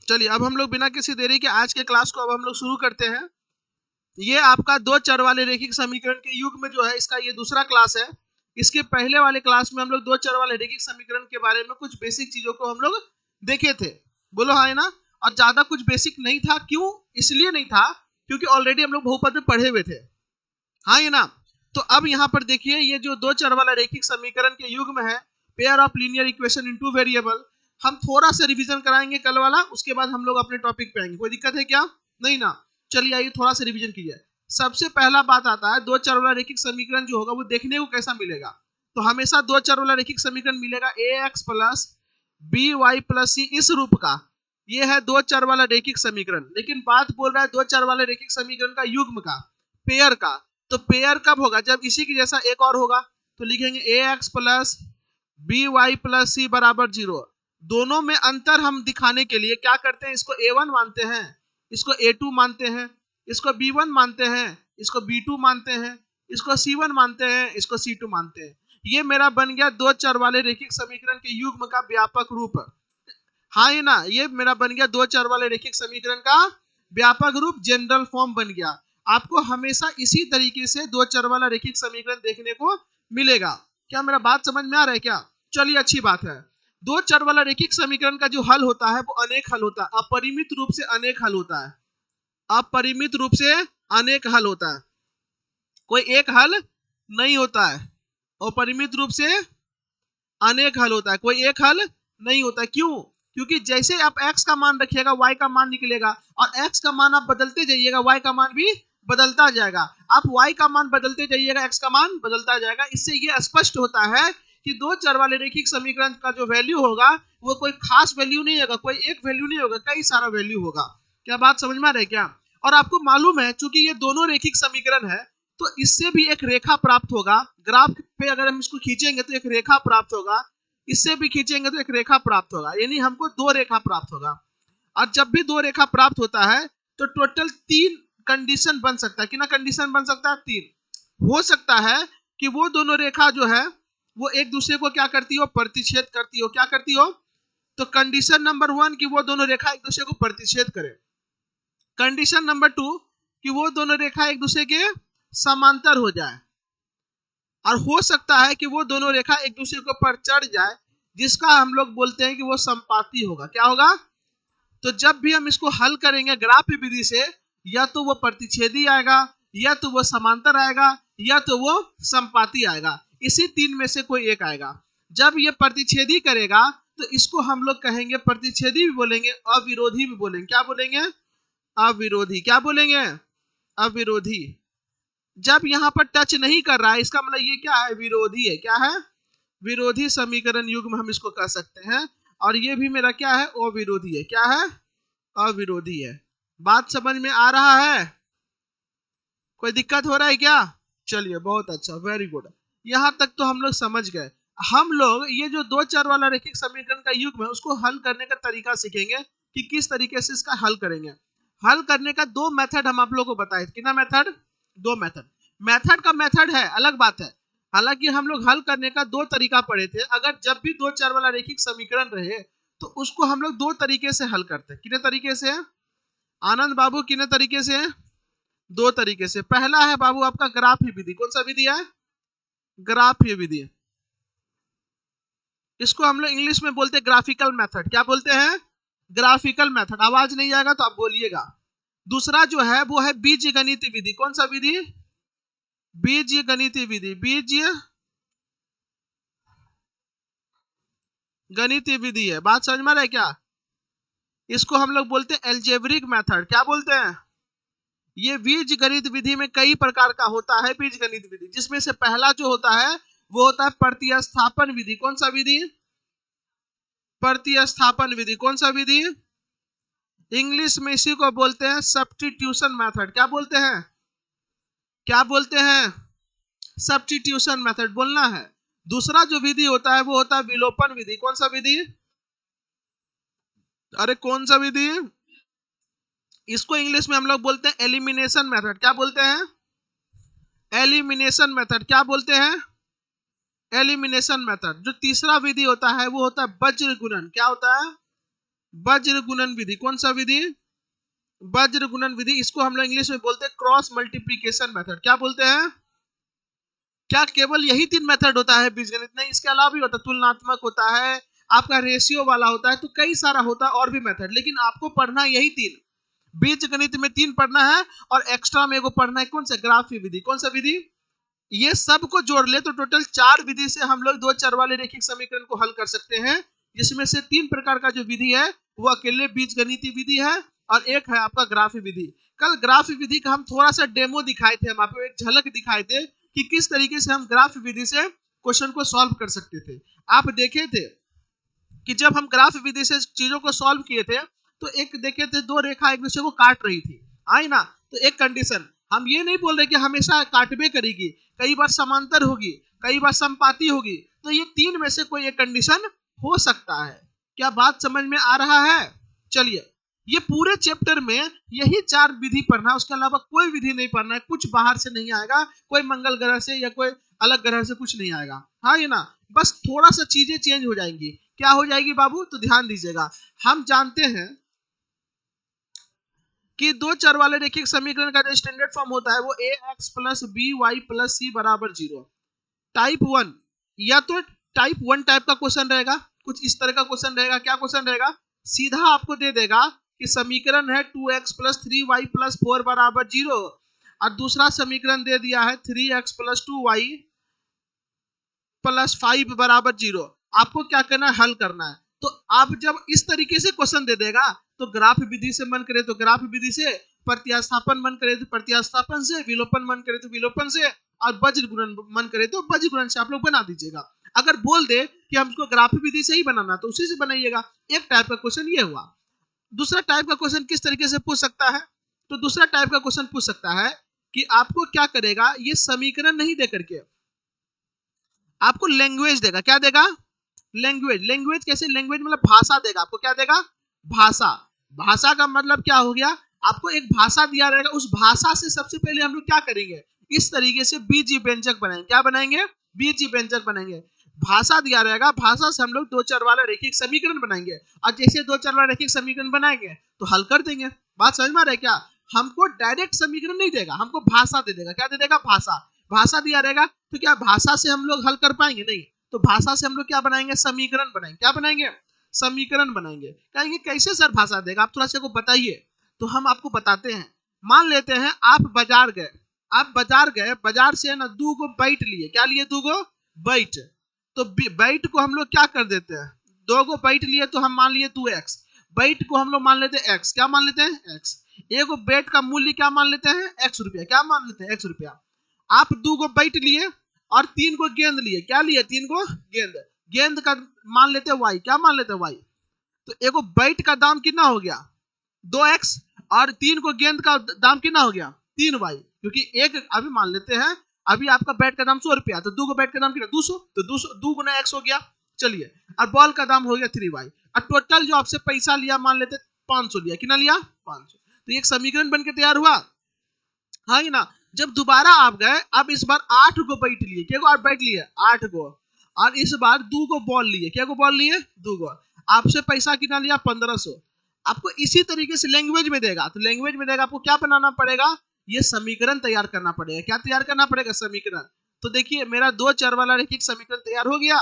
चलिए अब हम लोग बिना किसी देरी के आज के क्लास को अब हम लोग शुरू करते हैं। ये आपका दो चर वाले रैखिक समीकरण के युग में जो है इसका ये दूसरा क्लास है। इसके पहले वाले क्लास में हम लोग दो चर वाले रैखिक समीकरण के बारे में कुछ बेसिक चीजों को हम लोग देखे थे। बोलो हाँ है ना। और ज्यादा कुछ बेसिक नहीं था, क्यों? इसलिए नहीं था क्योंकि ऑलरेडी हम लोग बहुपद में पढ़े हुए थे, हाँ है ना। तो अब यहाँ पर देखिए ये जो दो चर वाला रैखिक समीकरण के युग में है, pair of linear equation in two variable. हम थोड़ा सा रिवीजन कराएंगे कल वाला, उसके बाद हम लोग अपने टॉपिक पे आएंगे। कोई दिक्कत है क्या? नहीं ना। चलिए आइए थोड़ा सा रिवीजन कीजिए। सबसे पहला बात आता है दो चर वाला रैखिक समीकरण जो होगा वो देखने को कैसा मिलेगा। तो हमेशा दो चर वाला रैखिक समीकरण मिलेगा A X plus B Y plus C, इस रूप का। ये है दो चर वाला रैखिक समीकरण, लेकिन बात बोल रहा है दो चर वाले रैखिक समीकरण का युग्म का, पेयर का। तो पेयर कब होगा? जब इसी की जैसा एक और होगा। तो लिखेंगे A X plus B Y plus C बराबर 0। दोनों में अंतर हम दिखाने के लिए क्या करते हैं, इसको a1 मानते हैं, इसको a2 मानते हैं, इसको b1 मानते हैं, इसको b2 मानते हैं, इसको c1 मानते हैं, इसको c2 मानते हैं। ये मेरा बन गया दो चर वाले रैखिक समीकरण के युग्म का व्यापक रूप। हाँ ये ना, ये मेरा बन गया दो चर वाले रैखिक समीकरण का व्यापक रूप, जनरल फॉर्म बन गया। आपको हमेशा इसी तरीके से दो चर वाला रैखिक समीकरण देखने को मिलेगा। क्या मेरा बात समझ में आ रहा है क्या? चलिए अच्छी बात है। दो चर वाला रैखिक समीकरण का जो हल होता है वो अनेक हल होता है, अपरिमित रूप से अनेक हल होता है, अपरिमित रूप से अनेक हल होता है, कोई एक हल नहीं होता है। अपरिमित रूप से अनेक हल होता है, कोई एक हल नहीं होता। क्यों? क्योंकि जैसे आप x का मान रखिएगा y का मान निकलेगा, और x का मान आप बदलते जाइएगा y का मान भी बदलता जाएगा। आप y का मान बदलते जाइएगा x का मान बदलता जाएगा। इससे ये स्पष्ट होता है कि दो चर वाले रैखिक समीकरण का जो वैल्यू होगा वो कोई खास वैल्यू नहीं होगा, कोई एक वैल्यू नहीं होगा, कई सारा वैल्यू होगा। क्या बात समझ में आ रहा है क्या? और आपको मालूम है चूंकि ये दोनों रैखिक समीकरण है तो इससे भी एक रेखा प्राप्त होगा। ग्राफ पे अगर हम इसको खींचेंगे तो एक रेखा प्राप्त होगा, इससे भी खींचेंगे तो एक रेखा प्राप्त होगा, यानी हमको दो रेखा प्राप्त होगा। और जब भी दो रेखा प्राप्त होता है तो टोटल तीन कंडीशन बन सकता है। कितना कंडीशन बन सकता है? तीन। हो सकता है कि वो दोनों रेखा जो है वो एक दूसरे को क्या करती हो? प्रतिच्छेद करती हो। क्या करती हो? तो कंडीशन नंबर 1 कि वो दोनों रेखा एक दूसरे को प्रतिच्छेद करे। कंडीशन नंबर 2 कि वो दोनों रेखा एक दूसरे के समांतर हो जाए। और हो सकता है कि वो दोनों रेखा एक दूसरे के ऊपर चढ़ जाए, जिसका हम लोग बोलते हैं कि वो संपाती होगा। क्या होगा? तो जब भी हम इसको हल करेंगे ग्राफ विधि से, या तो वो प्रतिच्छेदी आएगा, या तो वो समांतर आएगा, या तो वो संपाती आएगा। इसी तीन में से कोई एक आएगा। जब ये प्रतिच्छेदी करेगा तो इसको हम लोग कहेंगे, प्रतिच्छेदी भी बोलेंगे, अविरोधी भी बोलेंगे। क्या बोलेंगे? अविरोधी। क्या बोलेंगे? अविरोधी। जब यहाँ पर टच नहीं कर रहा है इसका मतलब ये क्या है? विरोधी है। क्या है? विरोधी समीकरण युग्म हम इसको कह सकते हैं। और ये भी मेरा क्या है? अविरोधी है। क्या है? अविरोधी है। बात समझ में आ रहा है? कोई दिक्कत हो रहा है क्या? चलिए बहुत अच्छा, वेरी गुड। यहां तक तो हम लोग समझ गए। हम लोग ये जो दो चर वाला रैखिक समीकरण का युग्म है उसको हल करने का तरीका सीखेंगे कि किस तरीके से इसका हल करेंगे। हल करने का दो मेथड हम आप लोगों को बताए। कितना मेथड? दो मेथड। मेथड का मेथड है अलग बात है, हालांकि हम लोग हल करने का दो तरीका पढ़े थे। अगर जब भी दो चर वाला रैखिक समीकरण रहे तो उसको हम लोग दो तरीके से हल करते हैं। कितने तरीके से? आनंद बाबू कितने तरीके से? दो तरीके से। पहला है बाबू आपका ग्राफीय विधि। कौन सा विधि है? ग्राफीय विधि। इसको हम लोग इंग्लिश में बोलते हैं ग्राफिकल मेथड। क्या बोलते हैं? Graphical method. आवाज नहीं आएगा तो आप बोलिएगा। दूसरा जो है वो है बीजगणित विधि। कौन सा विधि? बीजगणित विधि। बीज गणितीय विधि है। बात समझ में आ रहा है क्या? इसको हम लोग बोलते हैं एल्जेब्रिक मेथड। क्या बोलते हैं? ये बीज गणित विधि में कई प्रकार का होता है बीज गणित विधि, जिसमें से पहला जो होता है वो होता है प्रतिस्थापन विधि। कौन सा विधि? प्रतिस्थापन विधि। कौन सा विधि? इंग्लिश में इसी को बोलते हैं सब्स्टिट्यूशन मेथड। क्या बोलते हैं? क्या बोलते हैं? सब्स्टिट्यूशन मेथड बोलना है। दूसरा जो विधि होता है वो होता है विलोपन विधि। कौन सा विधि? अरे कौन सा विधि? इसको इंग्लिश में हम लोग बोलते हैं एलिमिनेशन मेथड। क्या बोलते हैं? Elimination method. क्या बोलते हैं? Elimination method. जो तीसरा विधि होता है वो होता है वज्र गुणन। क्या होता है? वज्र गुणन विधि। कौन सा विधि? वज्र गुणन विधि। इसको हम लोग इंग्लिश में बोलते हैं क्रॉस मल्टीप्लीकेशन मेथड। क्या बोलते हैं? क्या केवल यही 3 मेथड होता है बीजगणित? नहीं, इसके अलावा भी होता है, तुलनात्मक होता है, आपका रेशियो वाला होता है, तो कई सारा होता है और भी मेथड, लेकिन आपको पढ़ना यही 3। बीज गणित में 3 पढ़ना है और एक्स्ट्रा में एगो पढ़ना है, कौन सा? ग्राफी विधि। कौन सा विधि? ये सब को जोड़ ले तो टोटल 4 विधि से हम लोग 2 चर वाले रैखिक समीकरण को हल कर सकते हैं, जिसमें से 3 प्रकार का जो विधि है वो अकेले बीज गणितीय विधि है और एक है आपका ग्राफी विधि। कल ग्राफी विधि का हम थोड़ा सा डेमो दिखाए थे, हम आपको एक झलक दिखाए थे कि किस तरीके से हम ग्राफ विधि से क्वेश्चन को सॉल्व कर सकते थे। आप देखे थे कि जब हम ग्राफ विधि से चीजों को सॉल्व किए थे तो एक देखे थे 2 रेखा एक दूसरे को काट रही थी, आई ना? तो एक कंडीशन, हम ये नहीं बोल रहे कि हमेशा काटबे करेगी, कई बार समांतर होगी, कई बार समपाती होगी, तो ये 3 में से कोई एक कंडीशन हो सकता है। क्या बात समझ में आ रहा है? चलिए, ये पूरे चैप्टर में यही 4 विधि पढ़ना है, उसके अलावा कोई विधि नहीं पढ़ना है, कुछ बाहर से नहीं आएगा, कोई मंगल ग्रह से या कोई अलग ग्रह से कुछ नहीं आएगा, हाँ ये ना? बस थोड़ा सा चीजें चेंज हो जाएंगी। क्या हो जाएगी बाबू? तो ध्यान दीजिएगा। हम जानते हैं कि 2 चर वाले रैखिक समीकरण का जो स्टैंडर्ड फॉर्म होता है वो ax plus B Y plus C बराबर 0। टाइप 1 या तो टाइप 1 टाइप का क्वेश्चन रहेगा, कुछ इस तरह का क्वेश्चन रहेगा। क्या क्वेश्चन रहेगा? सीधा आपको दे देगा कि समीकरण है 2x प्लस 3y प्लस 4 बराबर 0 और दूसरा समीकरण दे दिया है 3x प्लस 2y प्लस 5 बराबर 0। आपको क्या करना है? हल करना है। तो आप जब इस तरीके से क्वेश्चन दे देगा तो ग्राफ विधि से मन करे तो ग्राफ विधि से, प्रतिस्थापन मन करे तो प्रतिस्थापन से, विलोपन मन करे तो विलोपन से और वज्र गुणन मन करे तो वज्र गुणन से आप लोग बना दीजिएगा। अगर बोल दे कि हमको ग्राफ विधि से ही बनाना तो उसी से बनाइएगा। एक टाइप का क्वेश्चन ये हुआ। दूसरा टाइप का क्वेश्चन किस तरीके से पूछ सकता है? तो दूसरा टाइप का क्वेश्चन पूछ सकता है कि आपको क्या करेगा, ये समीकरण नहीं दे करके आपको लैंग्वेज देगा। क्या देगा? लैंग्वेज। लैंग्वेज कैसे? लैंग्वेज मतलब भाषा देगा। आपको क्या देगा? भाषा। भाषा का मतलब क्या हो गया? आपको एक भाषा दिया रहेगा, उस भाषा से सबसे पहले हम लोग क्या करेंगे? इस तरीके से बीजीय व्यंजक बनाएंगे। क्या बनाएंगे? बीजीय व्यंजक बनाएंगे। भाषा दिया रहेगा, भाषा से हम लोग 2 चर वाला रैखिक समीकरण बनाएंगे और जैसे 2 चर वाला रैखिक समीकरण बनाएंगे तो हल कर देंगे। बात समझ में आ रहा है क्या? हमको डायरेक्ट समीकरण नहीं देगा, हमको भाषा दे देगा। क्या दे देगा? भाषा। भाषा दिया रहेगा तो क्या भाषा से हम लोग हल कर पाएंगे? नहीं। तो भाषा से हम लोग क्या बनाएंगे? समीकरण बनाएंगे। क्या बनाएंगे? समीकरण बनाएंगे। कहेंगे कैसे सर भाषा देगा, आप थोड़ा सा को बताइए। तो हम आपको बताते हैं। मान लेते हैं आप बाजार गए, आप बाजार गए, बाजार से ना 2 गो बैट लिए। क्या लिए? 2 गो बैट। तो बैट को हम लोग क्या कर देते हैं? 2 गो बैट लिए तो हम मान लिए 2x, बैट को हम लोग मान लेते हैं x। क्या मान लेते हैं? x। एगो बैट का मूल्य क्या मान लेते हैं? x रुपया। क्या मान लेते हैं? x रुपया। आप 2 गो बैट लिए और 3 गो गेंद लिए। क्या लिए? 3 गो गेंद। गेंद का मान लेते हैं y। क्या मान लेते हैं? y। तो एगो बैट का दाम कितना हो गया? 2x और 3 को गेंद का दाम कितना हो गया? 3y। क्योंकि एक अभी मान लेते हैं, अभी आपका बैट का दाम 100 रुपया, तो 2 को बैट का दाम कितना? 200। तो 200 2 गुना x हो गया। चलिए, और बॉल का दाम हो गया 3y और टोटल जो आपसे पैसा लिया मान लेते 500 लिया। कितना लिया? 500। तो एक समीकरण बनके तैयार हुआ, हाँ ना? जब दोबारा आप गए, अब इस बार 8 गो बैट लिए। क्या गो? 8 बैट लिए, 8 गो। और इस बार 2 गो बॉल लिए। क्या गो बॉल लिए? 2 गो। आपसे पैसा कितना लिया? 1500। आपको इसी तरीके से लैंग्वेज में देगा, तो लैंग्वेज में देगा आपको क्या बनाना पड़ेगा? ये समीकरण तैयार करना पड़ेगा। क्या तैयार करना पड़ेगा? समीकरण। तो देखिए, मेरा 2 चर वाला रैखिक समीकरण तैयार हो गया।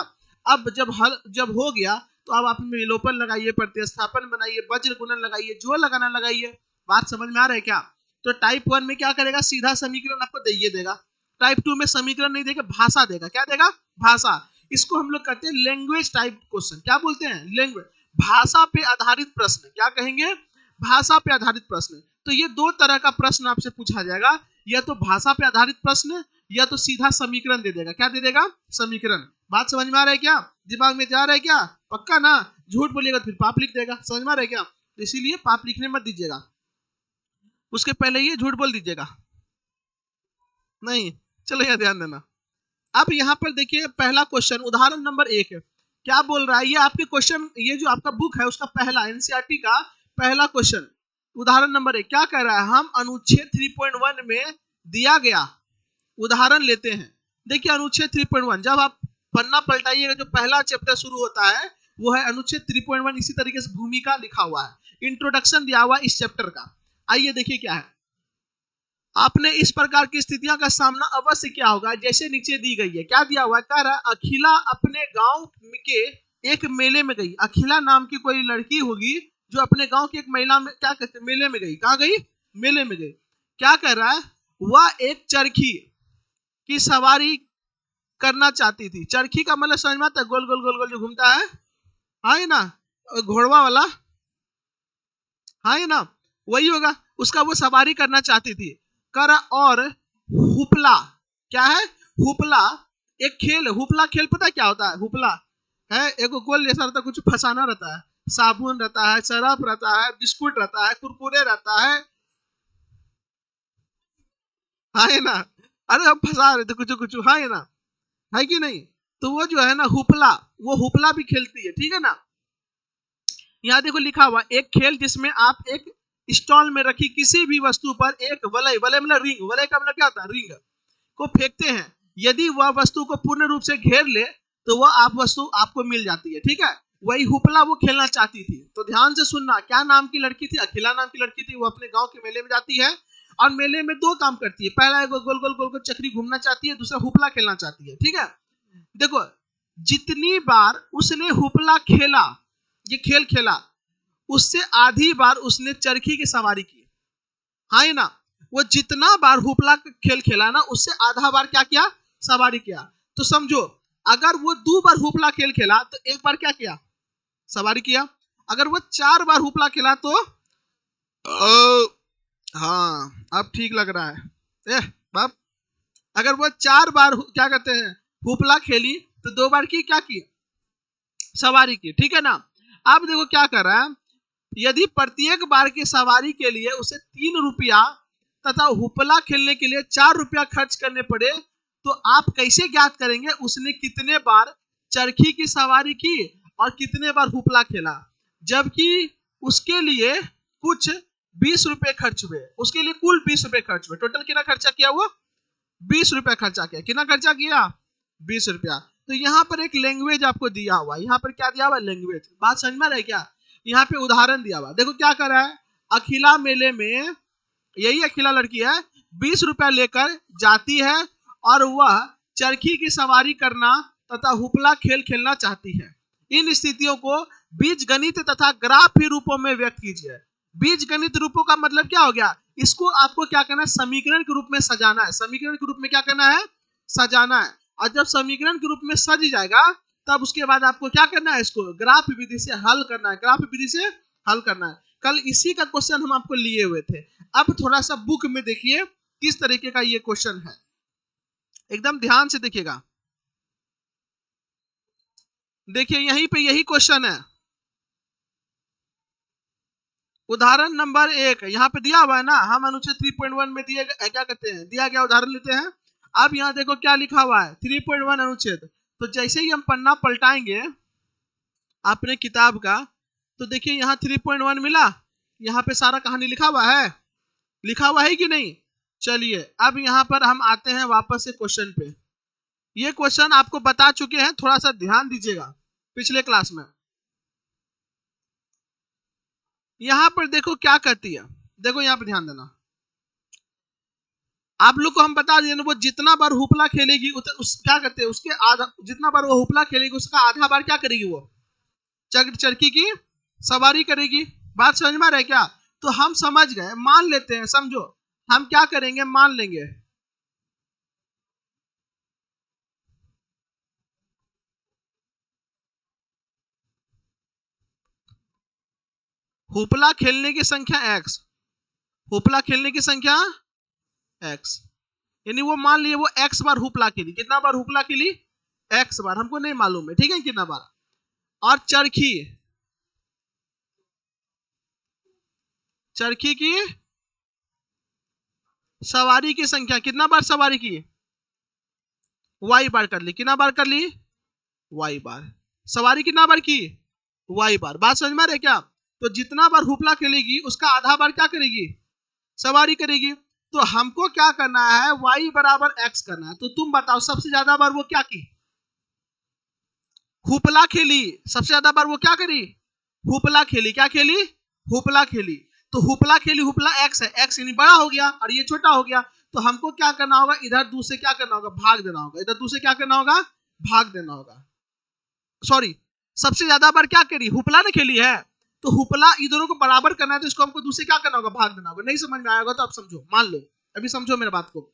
अब जब हो गया तो अब आप विलोपन लगाइए, प्रतिस्थापन बनाइए, वज्र गुणन लगाइए, जो लगाना लगाइए। बात समझ में आ रहा है क्या? तो टाइप 1 में क्या करेगा? सीधा समीकरण आपको दे देगा। टाइप 2 में समीकरण नहीं देगा, भाषा देगा। क्या देगा? भाषा। इसको हम लोग कहते हैं लैंग्वेज टाइप क्वेश्चन। क्या बोलते हैं? लैंग्वेज। भाषा पे आधारित प्रश्न। क्या कहेंगे? भाषा पे आधारित प्रश्न। तो ये 2 तरह का प्रश्न आपसे पूछा जाएगा, या तो भाषा पे आधारित प्रश्न या तो सीधा समीकरण दे देगा। क्या दे देगा? समीकरण। बात समझ में आ रहा है क्या? दिमाग में जा रहा है क्या? पक्का ना? झूठ बोलिएगा तो फिर पाप लिख देगा। समझ में आ रहा है क्या? तो इसीलिए पाप लिखने मत दीजिएगा, उसके पहले ये झूठ बोल दीजिएगा। नहीं, चलो यहाँ ध्यान देना। अब यहाँ पर देखिए, पहला क्वेश्चन उदाहरण नंबर 1 है। क्या बोल रहा है? ये आपके क्वेश्चन, ये जो आपका बुक है उसका पहला एनसीईआरटी का पहला क्वेश्चन, उदाहरण नंबर 1 क्या कह रहा है? हम अनुच्छेद 3.1 में दिया गया उदाहरण लेते हैं। देखिए अनुच्छेद 3.1, जब आप पन्ना पलटाइएगा जो पहला चैप्टर शुरू होता है वो है अनुच्छेद 3.1। इसी तरीके से भूमिका लिखा हुआ है, इंट्रोडक्शन दिया हुआ इस चैप्टर का। आइए देखिए क्या है। आपने इस प्रकार की स्थितियों का सामना अवश्य किया होगा जैसे नीचे दी गई है। क्या दिया हुआ है? कह रहा अखिला अपने गांव के एक मेले में गई। अखिला नाम की कोई लड़की होगी जो अपने गांव की एक महिला में क्या कहते हैं मेले में गई। कहाँ गई? मेले में गई। क्या कर रहा है? वह एक चरखी की सवारी करना चाहती थी। चरखी का मतलब समझ में आता है? गोल गोल गोल गोल जो घूमता है, हाँ ना, घोड़वा वाला, हाँ ना, वही होगा। उसका वो सवारी करना चाहती थी। कर और हुपला, क्या है? हुपला एक खेल है। हुपला खेल पता क्या होता है? हुपला है एक गोल जैसा रहता है, कुछ फंसाना रहता है, साबुन रहता है, सरफ रहता है, बिस्कुट रहता है, कुरकुरे रहता है, हाँ ना, अरे अब फंसा रहे थे कुछ कुछ, हाँ ना, है कि नहीं? तो वो जो है ना हुपला, वो हुपला भी खेलती है, ठीक है ना। यहाँ देखो लिखा हुआ एक खेल जिसमें आप एक स्टॉल में रखी किसी भी वस्तु पर एक वलय, वलय मतलब रिंग, वलय का मतलब क्या होता है? रिंग को फेंकते हैं। यदि वह वस्तु को पूर्ण रूप से घेर ले तो वह आप वस्तु आपको मिल जाती है, ठीक है। वही हुपला वो खेलना चाहती थी। तो ध्यान से सुनना, क्या नाम की लड़की थी? अखिला नाम की लड़की थी। वो अपने गांव के मेले में जाती है और मेले में दो काम करती है। पहला गोल गोल गोल गोल चक्री घूमना चाहती है, दूसरा हुपला खेलना चाहती है, ठीक है। देखो जितनी बार उसने हुपला खेला, ये खेल खेला, उससे आधी बार उसने चरखी की सवारी की, हाँ ना। वो जितना बार हुपला खेल खेला ना, उससे आधा बार क्या किया? सवारी किया। तो समझो अगर वो 2 बार हुपला खेल खेला तो 1 बार क्या किया? सवारी किया। अगर वो 4 बार हुपला खेला तो हाँ अब ठीक लग रहा है। बाप, अगर वो 4 बार क्या कहते हैं हुपला खेली तो 2 बार की क्या की? सवारी की, ठीक है ना। अब देखो क्या कर रहा है, यदि प्रत्येक बार की सवारी के लिए उसे 3 रुपया तथा हुपला खेलने के लिए 4 रुपया खर्च करने पड़े तो आप कैसे ज्ञात करेंगे उसने कितने बार चरखी की सवारी की और कितने बार हुपला खेला? जबकि उसके लिए कुछ 20 रुपए खर्च हुए, उसके लिए कुल 20 रुपए खर्च हुए। टोटल कितना खर्चा किया? वो 20 रुपया खर्चा किया। कितना खर्चा किया? 20 रुपया। तो यहाँ पर एक लैंग्वेज आपको दिया हुआ, यहाँ पर क्या दिया हुआ? लैंग्वेज। बात समझ में आ रहा है क्या? यहाँ पे उदाहरण दिया हुआ, देखो क्या कर रहा है। अखिला मेले में, यही अखिला लड़की है, 20 रुपया लेकर जाती है और वह चरखी की सवारी करना तथा हुपला खेल खेलना चाहती है। इन स्थितियों को बीज गणित तथा ग्राफ रूपों में व्यक्त कीजिए। बीज गणित रूपों का मतलब क्या हो गया? इसको आपको क्या करना है? समीकरण के रूप में सजाना है। समीकरण के रूप में क्या करना है? सजाना है। और जब समीकरण के रूप में सज जाएगा तब उसके बाद आपको क्या करना है? इसको ग्राफ विधि से हल करना है। ग्राफ विधि से हल करना है। कल इसी का क्वेश्चन हम आपको लिए हुए थे। अब थोड़ा सा बुक में देखिए किस तरीके का ये क्वेश्चन है, एकदम ध्यान से देखिएगा। देखिए यहीं पे यही क्वेश्चन है, उदाहरण नंबर 1 यहाँ पे दिया हुआ है ना। हम अनुच्छेद 3.1 में दिए क्या कहते हैं दिया गया उदाहरण लेते हैं। अब यहाँ देखो क्या लिखा हुआ है 3.1 अनुच्छेद। तो जैसे ही हम पन्ना पलटाएंगे अपने किताब का तो देखिए यहाँ 3.1 मिला, यहाँ पे सारा कहानी लिखा हुआ है, लिखा हुआ है कि नहीं? चलिए अब यहाँ पर हम आते हैं वापस से क्वेश्चन पे। ये क्वेश्चन आपको बता चुके हैं, थोड़ा सा ध्यान दीजिएगा पिछले क्लास में। यहां पर देखो क्या कहती है, देखो यहां पर ध्यान देना। आप लोग को हम बता दें वो जितना बार हुपला खेलेगी उस क्या कहते हैं उसके आधा, जितना बार वो हुपला खेलेगी उसका आधा बार क्या करेगी? वो चरखी की सवारी करेगी। बात समझ में आ रहा है क्या? तो हम समझ गए, मान लेते हैं, समझो हम क्या करेंगे, मान लेंगे हुपला खेलने की संख्या x, हुपला खेलने की संख्या x, यानी वो मान लिए वो x बार हुपला खेली। कितना बार हुपला खेली? x बार, हमको नहीं मालूम है, ठीक है कितना बार। और चरखी, चरखी की सवारी की संख्या कितना बार सवारी की? y बार कर ली। कितना बार कर ली? y बार। सवारी कितना बार की? y बार। बात समझ में आ रही है क्या? तो जितना बार हुपला खेलेगी उसका आधा बार क्या करेगी? सवारी करेगी। तो हमको क्या करना है? y बराबर x करना है। तो तुम बताओ सबसे ज्यादा बार वो क्या की? हुपला खेली, सबसे ज्यादा बार वो क्या करी, हुपला खेली। क्या खेली, हुपला खेली। तो हुपला खेली, हुपला एक्स है, एक्स यानी बड़ा हो गया और ये छोटा हो गया। तो हमको क्या करना होगा, इधर 2 से क्या करना होगा, भाग देना होगा। इधर 2 से क्या करना होगा, भाग देना होगा। सॉरी, सबसे ज्यादा बार क्या करी, हुपला ने खेली है, तो हुपला इन दोनों को बराबर करना है, तो इसको हमको 2 से क्या करना होगा, भाग देना होगा। नहीं समझ में आएगा तो आप समझो, मान लो, अभी समझो मेरे बात को।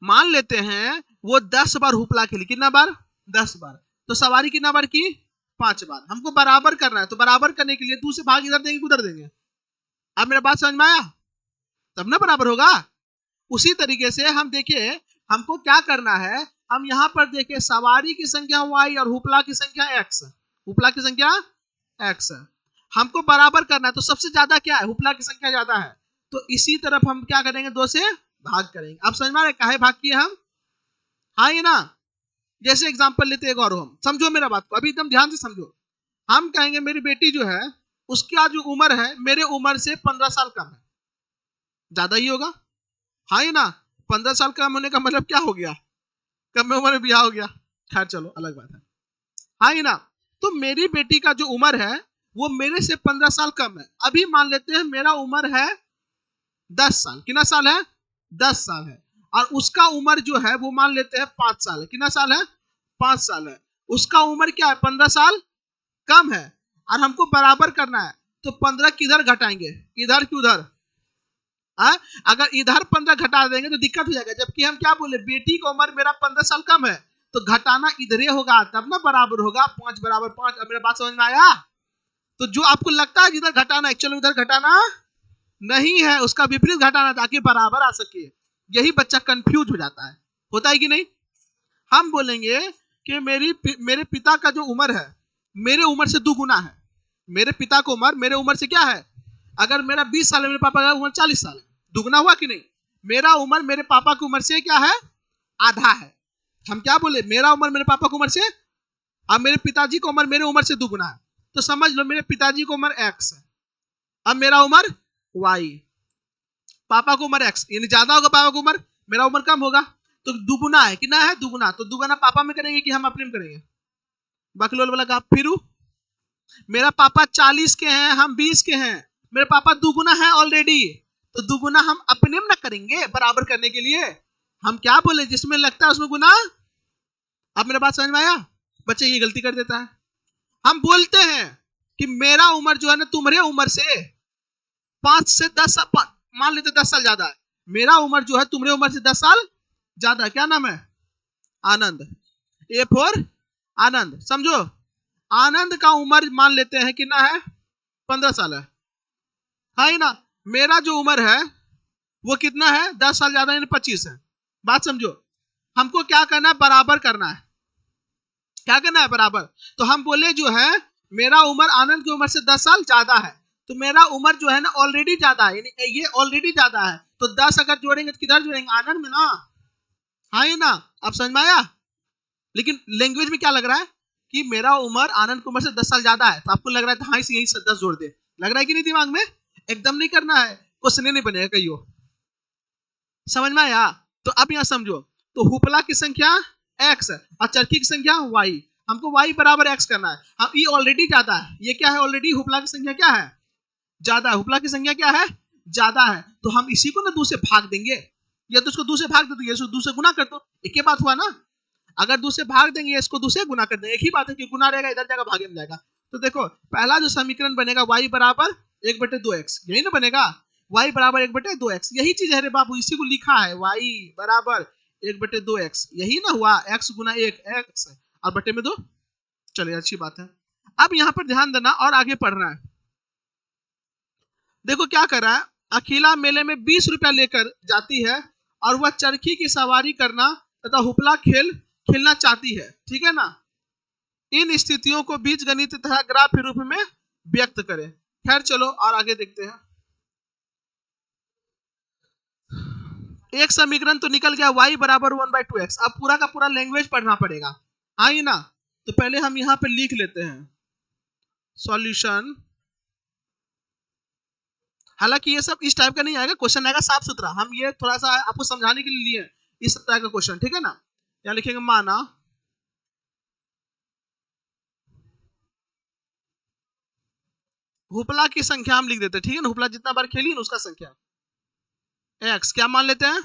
मान लेते हैं वो 10 बार हुपला खेली, कितना बार, 10 बार। तो सवारी कितना बार की, 5 बार। हमको बराबर करना है, तो बराबर करने के लिए 2 से भाग इधर देंगे, उधर देंगे। अब मेरा बात समझ में आया, तब ना बराबर होगा। उसी तरीके से हम देखिए, हमको क्या करना है, हम यहाँ पर देखिए सवारी की संख्या y और हुपला की संख्या x, हुपला की संख्या x है, हमको बराबर करना है। तो सबसे ज्यादा क्या है, हुपला की संख्या ज्यादा है, तो इसी तरफ हम क्या करेंगे, 2 से भाग करेंगे। अब समझ में आ रहा है काहे भाग किए हम, हाँ ये ना। जैसे एग्जांपल लेते हैं और हम समझो मेरा बात को, अभी एकदम ध्यान से समझो। हम कहेंगे मेरी बेटी जो है उसका जो उम्र है मेरे उम्र से 15 साल कम है, ज्यादा ही होगा, हाँ ये ना। 15 साल कम होने का मतलब क्या हो गया, कम उम्र में ब्याह हो गया। खैर चलो अलग बात है, हाँ ये ना। तो मेरी बेटी का जो उम्र है वो मेरे से 15 साल कम है। अभी मान लेते हैं मेरा उम्र है 10 साल, कितना साल है, 10 साल है, और उसका उम्र जो है वो मान लेते हैं 5 साल है। कितना साल है, 5 साल है। उसका उम्र क्या है, 15 साल कम है, और हमको बराबर करना है। तो 15 किधर घटाएंगे, इधर की उधर। अगर इधर 15 घटा देंगे तो दिक्कत हो जाएगा, जबकि हम क्या बोले, बेटी की उम्र मेरा 15 साल कम है, तो घटाना इधर होगा, तब ना बराबर होगा, 5 बराबर 5। अब मेरा बात समझ में आया। तो जो आपको लगता है जिधर घटाना, एक्चुअली उधर घटाना नहीं है, उसका विपरीत घटाना, ताकि बराबर आ सके। यही बच्चा कंफ्यूज हो जाता है, होता है कि नहीं। हम बोलेंगे कि मेरे पिता का जो उम्र है मेरे उम्र से 2 गुना है। मेरे पिता की उम्र मेरे उम्र से क्या है, अगर मेरा 20 साल है, मेरे पापा का उम्र 40 साल है, दुगना हुआ कि नहीं। मेरा उम्र मेरे पापा की उम्र से क्या है, आधा है। हम क्या बोले, मेरा उम्र मेरे पापा की उम्र से, अब मेरे पिताजी की उम्र मेरे उम्र से 2 गुना है। तो समझ लो मेरे पिताजी की उम्र x है, अब मेरा उम्र y, पापा की उम्र x, यानी ज्यादा होगा पापा की उम्र, मेरा उम्र कम होगा। तो दुगुना है, कितना है, दुगुना। तो दुगुना पापा में करेंगे कि हम अपने में करेंगे, बकलोल वाला का। फिर मेरा पापा 40 के हैं, हम 20 के हैं, मेरे पापा दुगुना है ऑलरेडी, तो दुगुना हम अपने में ना करेंगे बराबर करने के लिए। हम क्या बोले, जिसमें लगता है उसमें गुना। अब मेरा बात समझ में आया। बच्चे ये गलती कर देता है, हम बोलते हैं कि मेरा उम्र जो है ना तुम्हारे उम्र से 5 से 10 साल, मान लेते 10 साल ज्यादा है। मेरा उम्र जो है तुम्हारे उम्र से 10 साल ज्यादा है। क्या नाम है, आनंद। ए फॉर आनंद, समझो। आनंद का उम्र मान लेते हैं कितना है, 15 साल है, हाँ ही ना। मेरा जो उम्र है वो कितना है, 10 साल ज्यादा, यानी 25 है। बात समझो, हमको क्या करना है, बराबर करना है। क्या करना है, बराबर। तो हम बोले जो है मेरा उम्र आनंद की उम्र से 10 साल ज्यादा है, तो मेरा उम्र जो है ना ऑलरेडी ज्यादा है, यानी ये ऑलरेडी ज्यादा है। तो 10 अगर जोड़ेंगे तो किधर जोड़ेंगे, आनंद में ना, हाँ ही ना। अब समझ में आया। लेकिन लैंग्वेज में क्या लग रहा है कि मेरा उम्र आनंद की उम्र से 10 साल ज्यादा है, तो आपको लग रहा है हाँ यही से 10 जोड़ दे, लग रहा है कि नहीं दिमाग में। एकदम नहीं करना है, क्वेश्चन नहीं बनेगा कहीं। समझ में आया। तो अब यहां समझो, तो हुपला की संख्या x और चरखी की संख्या y, हमको y बराबर x करना है। हम ये ऑलरेडी ज्यादा है, ये क्या है ऑलरेडी, हुपला की संख्या क्या है, ज्यादा है। हुपला की संख्या क्या है, ज्यादा है, तो हम इसी को ना 2 से भाग देंगे, या तो इसको 2 से भाग दो, या इसको 2 से गुना कर दो, एक ही बात हुआ ना। अगर 2 से भाग देंगे या इसको 2 से गुना कर देंगे, एक ही बात है कि गुना रहेगा इधर जाएगा भागे में जाएगा। तो देखो पहला जो समीकरण बनेगा y बराबर 1/2x, यही ना बनेगा, y बराबर 1/2x, यही चीज है रे बाबू, इसी को लिखा है y बराबर 1/2x, यही ना हुआ, x गुना 1 x और बटे में 2। चलिए अच्छी बात है। अब यहाँ पर ध्यान देना और आगे पढ़ना है। देखो क्या कर रहा है, अखिला मेले में 20 रुपया लेकर जाती है और वह चरखी की सवारी करना तथा हुपला खेलना चाहती है, ठीक है ना। इन स्थितियों को बीजगणित तथा ग्राफ के रूप में व्यक्त करें। खैर चलो और आगे देखते हैं। एक समीकरण तो निकल गया, y बराबर 1/2x। अब पूरा का पूरा लैंग्वेज पढ़ना पड़ेगा, आई ना। तो पहले हम यहां पे लिख लेते हैं सॉल्यूशन। हालांकि ये सब इस टाइप का नहीं आएगा, क्वेश्चन आएगा साफ सुथरा, हम ये थोड़ा सा आपको समझाने के लिए लिए इस तरह का क्वेश्चन, ठीक है ना। यहाँ लिखेंगे माना हुपला की संख्या हम लिख देते हैं, ठीक है ना, हुपला जितना बार खेली ना उसका संख्या एक्स, क्या मान लेते हैं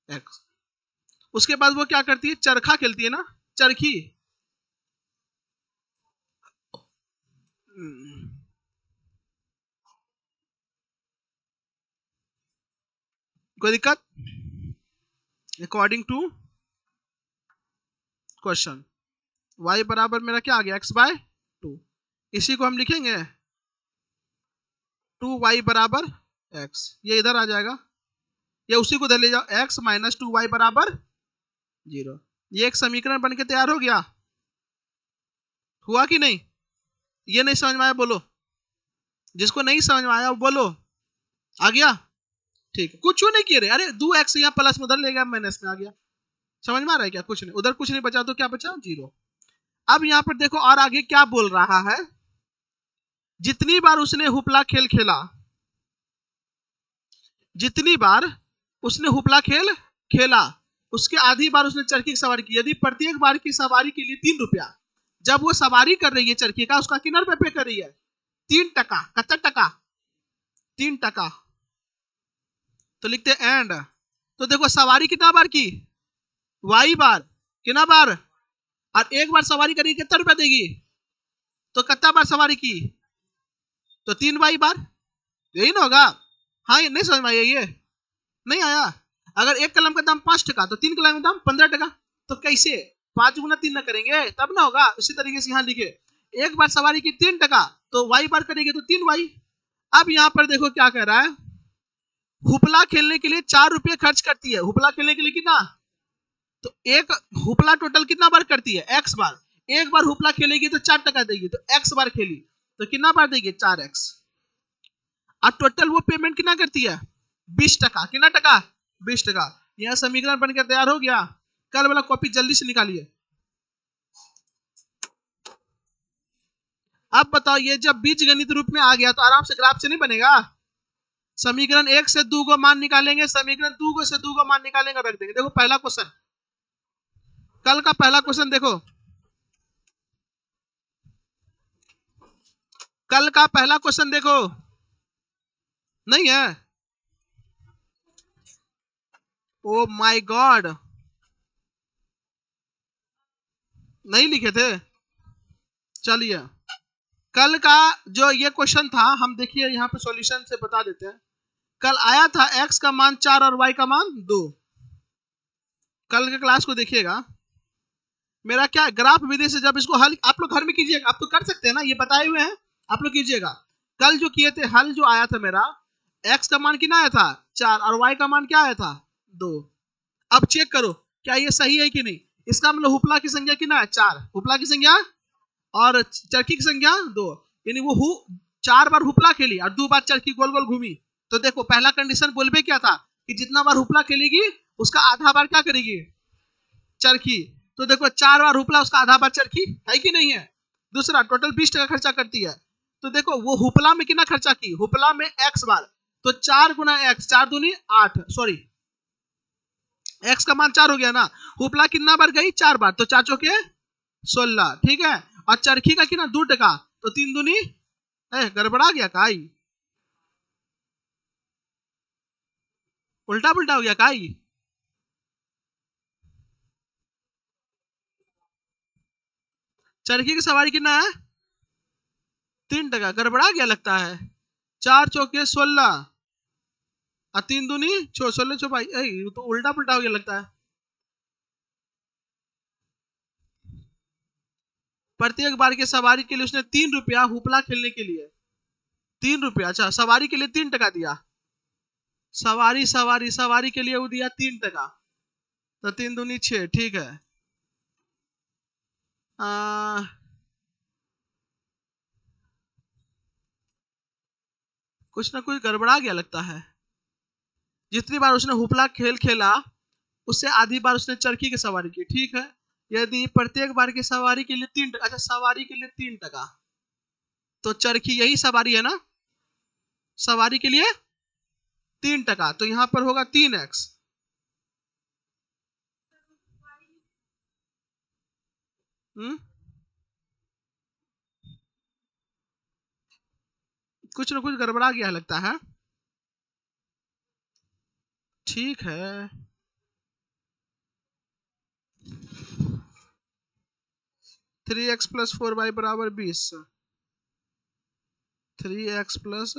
एक्स। उसके बाद वो क्या करती है, चरखा खेलती है ना, चरखी। कोई दिक्कत? अकॉर्डिंग टू क्वेश्चन y बराबर मेरा क्या आ गया x/2। इसी को हम लिखेंगे 2y बराबर x, ये इधर आ जाएगा, या उसी को इधर ले जाओ, x माइनस 2y बराबर 0। ये एक समीकरण बन के तैयार हो गया, हुआ कि नहीं? ये नहीं समझ में आया बोलो, जिसको नहीं समझ में आया वो बोलो। आ गया? ठीक, कुछ नहीं किए रे, अरे 2x यहाँ प्लस में उधर ले गया, माइनस में आ गया। समझ में आ रहा है क्या? कुछ नहीं, उधर कुछ नहीं बचा तो क्या बचा, 0। अब यहाँ पर देखो और आगे क्या बोल रहा है, जितनी बार उसने हुपला खेल खेला, जितनी बार उसने हुपला खेल खेला, उसके आधी बार उसने चरखी की सवारी की। यदि प्रत्येक बार की सवारी के लिए 3 रुपया, जब वो सवारी कर रही है चरखी का, उसका कितना रुपया पे कर रही है, 3 टका। कच्चा टका, 3 टका। तो लिखते एंड, तो देखो सवारी कितना बार की, वाई बार, कितना बार, और एक बार सवारी करी कितना रुपया देगी, तो कितना बार सवारी की, तो 3 वाई बार, यही ना होगा? हाँ, ये नहीं समझ में आया, ये नहीं आया? अगर एक कलम का दाम 5 टका तो 3 कलम का दाम 15 टका। तो कैसे 5 गुना 3 ना करेंगे तब ना होगा? उसी तरीके से यहाँ लिखे, एक बार सवारी की 3 टका, तो वाई बार करेंगे तो 3 वाई। अब यहाँ पर देखो क्या कह रहा है, हुपला खेलने के लिए 4 रुपये खर्च करती है। हुपला खेलने के लिए कितना, तो एक हुपला टोटल कितना बार करती है, एक्स बार। एक बार हुपला खेलेगी तो 4 टका देगी, तो एक्स बार खेली तो कितना बार देगी, 4x। और टोटल वो पेमेंट कितना करती है, 20 टका। कितना टका, 20 टका। यह समीकरण बनकर तैयार हो गया। कल वाला कॉपी जल्दी से निकालिए। अब बताओ, ये जब बीज गणित रूप में आ गया तो आराम से ग्राफ से नहीं बनेगा। समीकरण 1 से 2 को मान निकालेंगे, समीकरण 2 से 2 को मान निकालेंगे, रख देंगे। देखो पहला क्वेश्चन, कल का पहला क्वेश्चन देखो, कल का पहला क्वेश्चन देखो, नहीं है? ओ माय गॉड, नहीं लिखे थे? चलिए, कल का जो ये क्वेश्चन था, हम देखिए यहाँ पे सॉल्यूशन से बता देते हैं। कल आया था x का मान 4 और y का मान 2। कल के क्लास को देखिएगा, मेरा क्या ग्राफ विधि से जब इसको हल आप लोग घर में कीजिएगा, आप तो कर सकते हैं ना, ये बताए हुए हैं, आप लोग कीजिएगा। कल जो किए थे हल, जो आया था मेरा, x का मान कितना आया था 4 और y का मान क्या आया था 2। अब चेक करो क्या ये सही है कि नहीं। इसका मतलब हुपला की संख्या कितना है, 4, हुपला की संख्या, और चरखी की संख्या 2। यानी वो 4 बार हुपला खेली और 2 बार चरखी गोल गोल घूमी। तो देखो पहला कंडीशन बोलबे क्या था, कि जितना बार हुपला खेलेगी उसका आधा बार क्या करेगी, चरखी। तो देखो 4 बार हुपला, उसका आधा बार चरखी, है कि नहीं है? दूसरा, टोटल 20 टका खर्चा करती है। तो देखो वो हुपला में कितना खर्चा की, हुपला में x बार, तो 4 गुना x, 4 दूनी 8, सॉरी x का मान 4 हो गया ना, हुपला कितना बार गई, 4 बार, तो 4 चौके 16, ठीक है। और चरखी का कितना, 2 टका, तो 3 दूनी, गड़बड़ा गया काई, उल्टा पुल्टा हो गया काई। चरखी की सवारी कितना है, 3 टका, गड़बड़ा गया लगता है। 4 चौके 16 और 3 दूनी 16 छुपाई, तो उल्टा पुल्टा हो गया लगता है। प्रत्येक बार की सवारी के लिए उसने 3 रुपया हुपला खेलने के लिए, 3 रुपया, अच्छा सवारी के लिए 3 टका दिया, सवारी सवारी सवारी के लिए वो दिया 3 टका, तो 3 दूनी 6, ठीक है। कुछ ना कुछ गड़बड़ा गया लगता है। जितनी बार उसने हुपला खेल खेला उससे आधी बार उसने चरखी की सवारी की, ठीक है। यदि प्रत्येक बार की सवारी के लिए 3 टका, अच्छा सवारी के लिए 3 टका, तो चरखी यही सवारी है ना, सवारी के लिए 3 टका, तो यहां पर होगा 3x। कुछ ना कुछ गड़बड़ा गया लगता है। ठीक है, 3x प्लस 4y बराबर 20। 3x प्लस,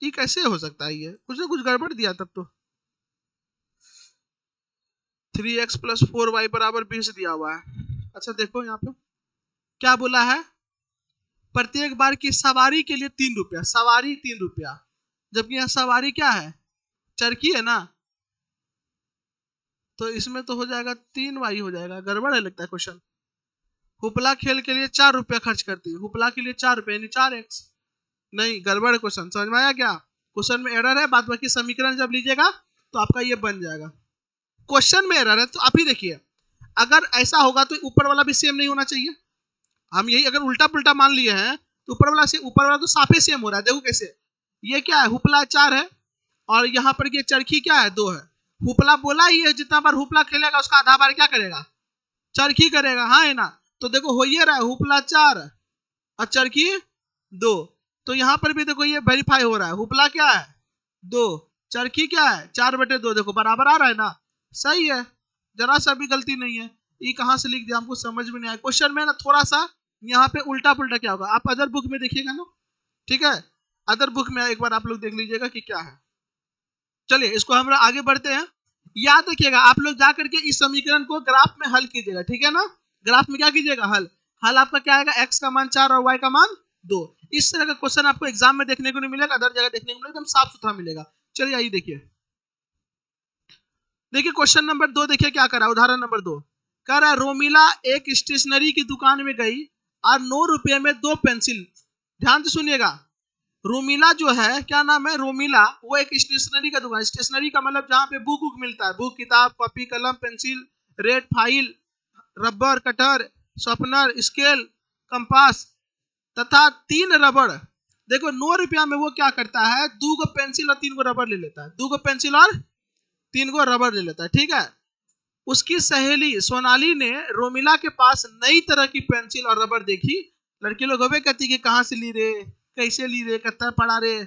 ये कैसे हो सकता है? ये कुछ ना कुछ गड़बड़ दिया तब तो। 3x प्लस 4y बराबर 20 दिया हुआ है। अच्छा देखो यहाँ पे क्या बोला है, प्रत्येक बार की सवारी के लिए 3 रुपया, सवारी 3 रुपया, जबकि यहाँ सवारी क्या है, चरखी है ना, तो इसमें तो हो जाएगा 3y हो जाएगा। गड़बड़ है लगता है क्वेश्चन। हुपला खेल के लिए 4 रुपया खर्च करती है, हुपला के लिए 4 रुपया यानी 4x। नहीं, गड़बड़ है क्वेश्चन। समझ में आया क्या? क्वेश्चन में एरर है, बाद बाकी समीकरण जब लीजिएगा तो आपका ये बन जाएगा। क्वेश्चन में एरर है तो आप ही देखिए, अगर ऐसा होगा तो ऊपर वाला भी सेम नहीं होना चाहिए। हम यही अगर उल्टा पुल्टा मान लिए हैं तो ऊपर वाला से ऊपर वाला तो साफे सेम हो रहा है। देखो कैसे, ये क्या है, हुपला 4 है और यहाँ पर ये चरखी क्या है, 2 है। हुपला बोला ही है, जितना बार हुपला खेलेगा उसका आधा बार क्या करेगा, चरखी करेगा, हाँ है ना। तो देखो हो ये रहा है, हुपला 4 और चरखी 2। तो यहाँ पर भी देखो ये वेरीफाई हो रहा है, हुपला क्या है 2, चरखी क्या है 4/2। देखो बराबर आ रहा है ना, सही है, जरा सा भी गलती नहीं है। ये कहाँ से लिख दिया हमको समझ में नहीं आया। क्वेश्चन में ना थोड़ा सा यहाँ पे उल्टा पुल्टा क्या होगा, आप अदर बुक में देखिएगा ना, ठीक है, अदर बुक में एक बार आप लोग देख लीजिएगा कि क्या है। चलिए इसको हम आगे बढ़ते हैं। याद रखिएगा आप लोग जाकर के इस समीकरण को ग्राफ में हल कीजिएगा, ठीक है ना। ग्राफ में क्या कीजिएगा, हल। हल आपका क्या आएगा, x का मान 4 और y का मान 2। इस तरह का क्वेश्चन आपको एग्जाम में देखने को नहीं मिलेगा, अदर जगह देखने को मिलेगा, एकदम साफ सुथरा मिलेगा। चलिए आइए देखिए, देखिए क्वेश्चन नंबर 2 देखिए क्या करा। उदाहरण नंबर 2 कह रहा है, रोमिला एक स्टेशनरी की दुकान में गई और 9 रुपये में 2 पेंसिल। ध्यान से सुनिएगा, रोमिला जो है, क्या नाम है, रोमिला, वो एक स्टेशनरी का दुकान। स्टेशनरी का मतलब जहाँ पे बुक बुक मिलता है, बुक, किताब, कॉपी, कलम, pencil, red, file, rubber, cutter, sharpener, scale, compass तथा 3 रबड़। देखो 9 रुपया में वो क्या करता है, 2 गो पेंसिल और 3 गो रबड़ ले लेता है, 2 गो पेंसिल और 3 गो रबड़ ले लेता है, ठीक है। उसकी सहेली सोनाली ने रोमिला के पास नई तरह की पेंसिल और रबड़ देखी। लड़की लोग होवे कहती कि कहाँ से ली रे, कैसे ली रे, कत्ता पड़ा रे।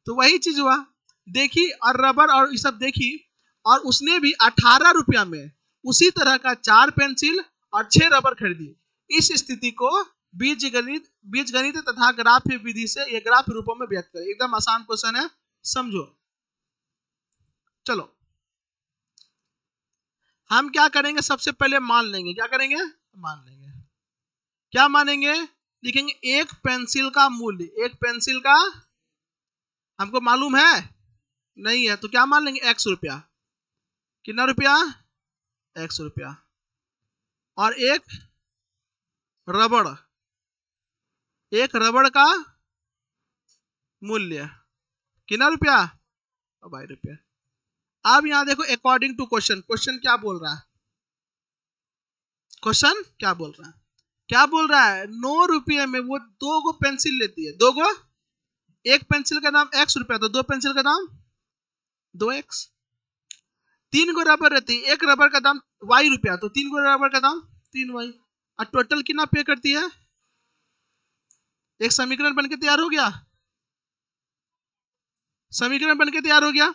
तो वही चीज हुआ, देखी और रबड़ और ये सब देखी, और उसने भी 18 रुपया में उसी तरह का 4 पेंसिल और 6 रबड़ खरीदी। इस स्थिति को बीजगणित तथा ग्राफ विधि से ये ग्राफ रूपों में व्यक्त करें। एकदम आसान क्वेश्चन है, समझो। चलो हम क्या करेंगे, सबसे पहले मान लेंगे, क्या करेंगे, मान लेंगे। क्या मानेंगे, लिखेंगे एक पेंसिल का मूल्य, एक पेंसिल का हमको मालूम है नहीं है, तो क्या मान लेंगे, x रुपया। कितना रुपया, x रुपया। और एक रबड़, एक रबड़ का मूल्य कितना रुपया, 22 रुपया। अब यहां देखो, अकॉर्डिंग टू क्वेश्चन, क्वेश्चन क्या बोल रहा है, क्वेश्चन क्या बोल रहा है, क्या बोल रहा है, 9 रुपये में वो 2 गो पेंसिल लेती है, 2 गो, एक पेंसिल का दाम x रुपया, तो 2 पेंसिल का दाम 2x। 3 गो रबर रहती है, एक रबर का दाम y रुपया, तो 3 गो रबर का दाम 3y। और टोटल कितना पे करती है, एक समीकरण बनके तैयार हो गया, समीकरण बनके तैयार हो गया।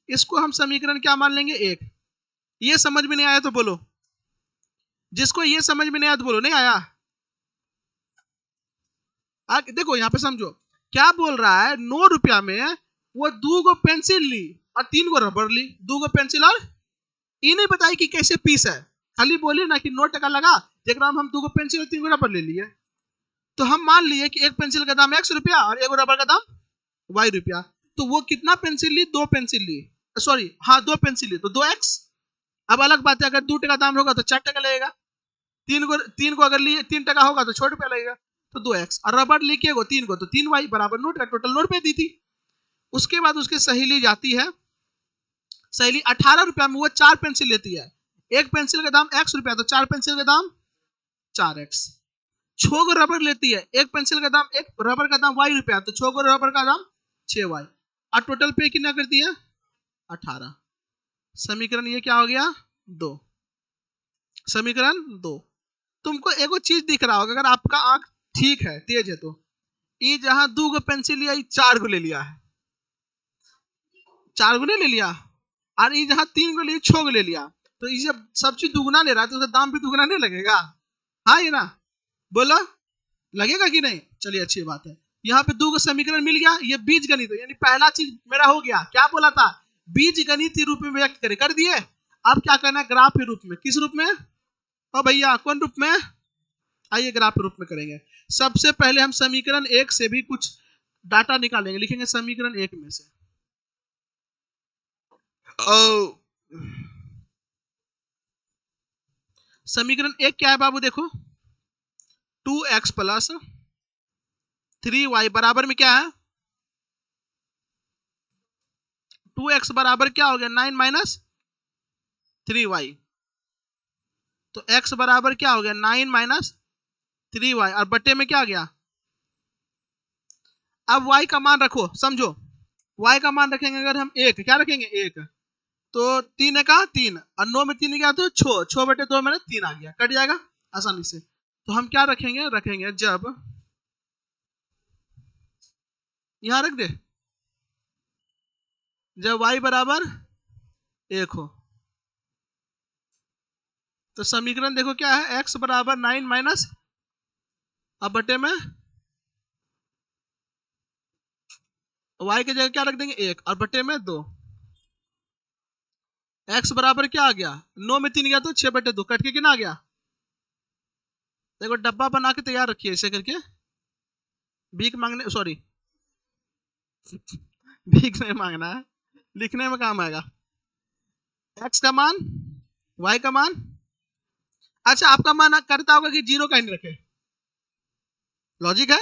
इसको हम समीकरण क्या मान लेंगे, एक। ये समझ में नहीं आया तो बोलो, जिसको ये समझ में नहीं आया तो बोलो नहीं आया। देखो यहाँ पे समझो क्या बोल रहा है, 9 रुपया में वो 2 गो पेंसिल ली और 3 गो रबड़ ली, 2 गो पेंसिल और, ये नहीं बताई कि कैसे पीस है, खाली बोली ना कि 9 टका लगा, जेकरा हम 2 गो पेंसिल और 3 गो रबड़ ले लिए। तो हम मान लिए कि एक पेंसिल का दाम x रुपया और एक रबड़ का दाम y रुपया। तो वो कितना पेंसिल ली, 2 पेंसिल ली, सॉरी हाँ 2 पेंसिल ली, तो 2x। अब अलग बात है, अगर 2 टका दाम होगा तो 4 टका लगेगा, 3 को अगर लिए 3 टका होगा तो 6 रुपया लगेगा, तो 2x। और रबड़ लेके वो 3 को, तो 3y बराबर 9 टका, टोटल 9 रुपये दी थी। उसके बाद उसकी सहेली जाती है, सहेली 18 रुपया में वो 4 पेंसिल लेती है, एक पेंसिल का दाम x रुपया, तो 4 पेंसिल का दाम 4x। 6 गो रबड़ लेती है, एक पेंसिल का दाम, एक रबड़ का दाम y रुपया, तो 6 गो रबड़ का दाम 6y। और टोटल पे कितना करती है, 18। समीकरण ये क्या हो गया, 2। समीकरण 2। तुमको एगो चीज दिख रहा होगा, अगर आपका आंख ठीक है, तेज है, तो ई जहां 2 गो पेंसिल लिया, 4 गो ले लिया है, 4 गो ले लिया, और ई जहां 3 गो लिया 6 गो ले लिया, तो ये सब चीज दुगना ले रहा है तो उसका दाम भी दुगना नहीं लगेगा? हाँ ये ना, बोलो लगेगा कि नहीं? चलिए अच्छी बात है। यहाँ पे 2 गो समीकरण मिल गया, ये बीज गणित है, यानी पहला चीज मेरा हो गया। क्या बोला था? बीज गणित रूप में व्यक्त करे, कर दिए। अब क्या करना है? ग्राफ के रूप में। किस रूप में? ओ भैया कौन रूप में? आइए ग्राफ के रूप में करेंगे। सबसे पहले हम समीकरण 1 से भी कुछ डाटा निकालेंगे, लिखेंगे समीकरण 1 में से। समीकरण 1 क्या है बाबू? देखो 2x प्लस 3y बराबर में क्या है? 2x बराबर क्या हो गया? 9 माइनस 3y। तो x बराबर क्या हो गया? 9 माइनस 3y, और बट्टे में क्या आ गया? अब y का मान रखो, समझो y का मान रखेंगे अगर हम 1, क्या रखेंगे? 1, तो 3 है कहा? 3, और 9 में 3 गया तो 6, 6 बटे 2 में 3 आ गया, कट जाएगा आसानी से। तो हम क्या रखेंगे? रखेंगे जब यहां रख दे, जब y बराबर 1 हो, तो समीकरण देखो क्या है? x बराबर 9 माइनस, अब बटे में y की जगह क्या रख देंगे? 1, और बटे में 2। x बराबर क्या आ गया? 9 में 3 गया तो 6 बटे 2, कट के कितना आ गया? देखो डब्बा बना के तैयार रखिए ऐसे करके, भीख मांगने, सॉरी भीख नहीं मांगना है, लिखने में काम आएगा। x का मान, y का मान, अच्छा आपका मान करता होगा कि 0 का नहीं रखे, लॉजिक है।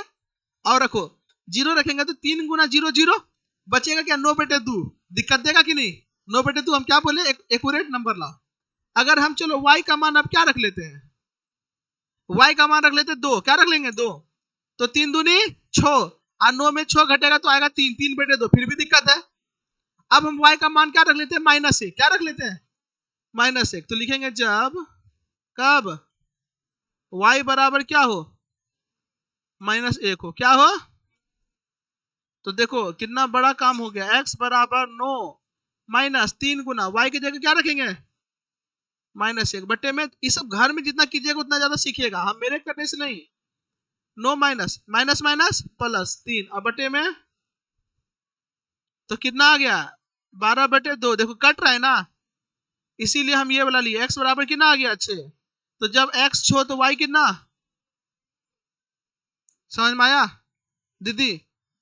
और रखो 0 रखेंगे तो 3 गुना 0 0, बचेगा क्या? 9 बटे 2, दिक्कत देगा कि नहीं? 9 बटे 2 हम क्या बोले? एक्यूरेट नंबर लाओ। अगर हम चलो y का मान अब क्या रख लेते हैं? y का मान रख लेते 2, क्या रख लेंगे? 2, तो 3 दूनी 6, और 9 में 6 घटेगा तो आएगा 3, 3 बटे 2, फिर भी दिक्कत है। अब हम y का मान क्या रख लेते हैं? -1, क्या रख लेते हैं? -1, तो लिखेंगे जब, कब y बराबर क्या हो? -1 हो, क्या हो? तो देखो कितना बड़ा काम हो गया। x बराबर 9 माइनस 3 गुना y की जगह क्या रखेंगे? -1 बटे में। इस सब घर में जितना कीजिएगा उतना ज्यादा सीखिएगा, हम मेरे करने से नहीं। 9 माइनस माइनस माइनस प्लस 3, और बटे में तो कितना आ गया? 12 बटे 2। देखो कट रहा है ना, इसीलिए हम ये वाला लिए। x बराबर कितना आ गया? 6। तो जब x 6 तो y कितना? समझ में आया दीदी?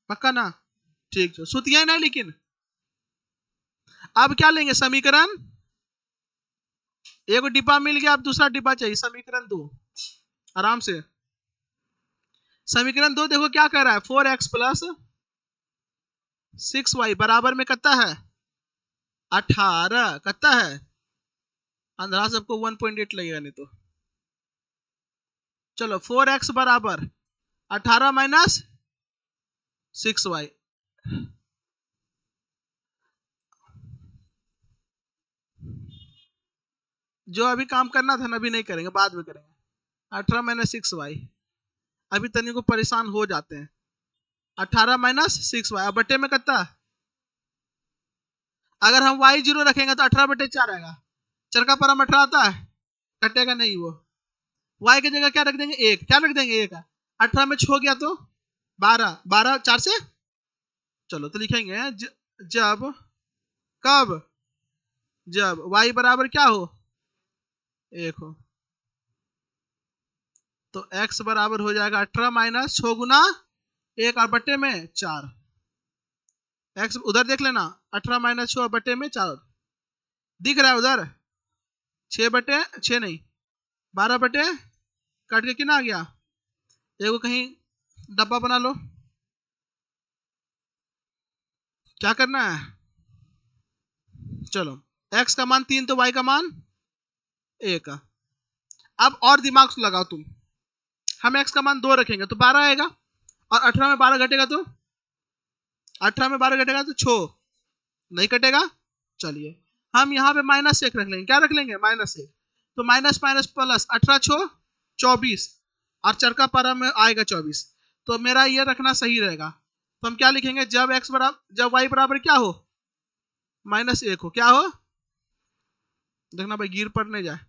पक्का ना? ठीक है, सुतिया नहीं लेकिन। अब क्या लेंगे? समीकरण, एक डिब्बा मिल गया, अब दूसरा डिब्बा चाहिए, समीकरण 2। आराम से समीकरण 2 देखो क्या कर रहा है? 4x प्लस 6y बराबर में कितना है? 18, कितना है? अंदर सबको 1.8 लगेगा नहीं तो। चलो 4x बराबर 18 माइनस 6y, जो अभी काम करना था ना अभी नहीं करेंगे, बाद में करेंगे। 18 माइनस 6y, अभी तनी को परेशान हो जाते हैं। 18 माइनस 6y, अब बटे में कितना? अगर हम y 0 रखेंगे तो 18 बटे 4 आएगा, चरका पर हम 18 आता है, कटेगा नहीं वो। y की जगह क्या रख देंगे? 1, क्या रख देंगे? 1। 18 में 6 गया तो 12, 12 4 से, चलो तो लिखेंगे जब, कब? जब y बराबर क्या हो? 1 हो, तो x बराबर हो जाएगा 18 माइनस 6 गुना 1, और बटे में 4। x उधर देख लेना, 18 माइनस 6 बटे में 4 दिख रहा है उधर। 6 बटे 6 नहीं, 12 बटे, कट के कितना आ गया? एगो कहीं डब्बा बना लो। क्या करना है? चलो x का मान 3 तो y का मान 1। अब और दिमाग से लगाओ तुम, हम x का मान 2 रखेंगे तो 12 आएगा, और 18 में 12 घटेगा तो 18 में 12 घटेगा तो 6 नहीं कटेगा। चलिए हम यहाँ पे -1 रख लेंगे, क्या रख लेंगे? -1, तो माइनस माइनस प्लस, 18 6 24, और चरका पारा में आएगा 24, तो मेरा ये रखना सही रहेगा। तो हम क्या लिखेंगे, जब y बराबर क्या हो, -1 हो, क्या हो, देखना भाई गिर पड़ नहीं जाए।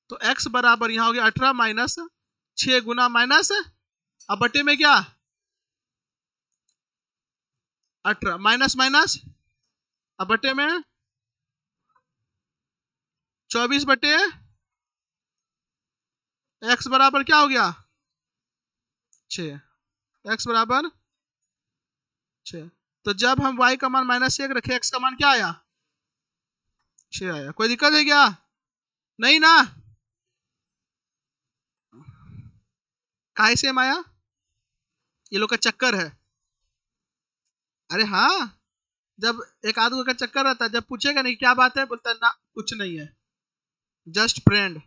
तो x बराबर यहाँ हो गया 18 माइनस 6 गुना माइनस, अब बटे में क्या 18 माइनस माइनस, अब बटे में 24 बटे x बराबर क्या हो गया 6, x बराबर 6। तो जब हम y का मान -1 रखे, x का मान क्या आया 6 आया। कोई दिक्कत है क्या, नहीं ना, काहे से आया, ये लोग का चक्कर है। अरे हाँ, जब एक आदमी का चक्कर रहता है, जब पूछेगा नहीं क्या बात है, बोलता है ना कुछ नहीं है, जस्ट फ्रेंड।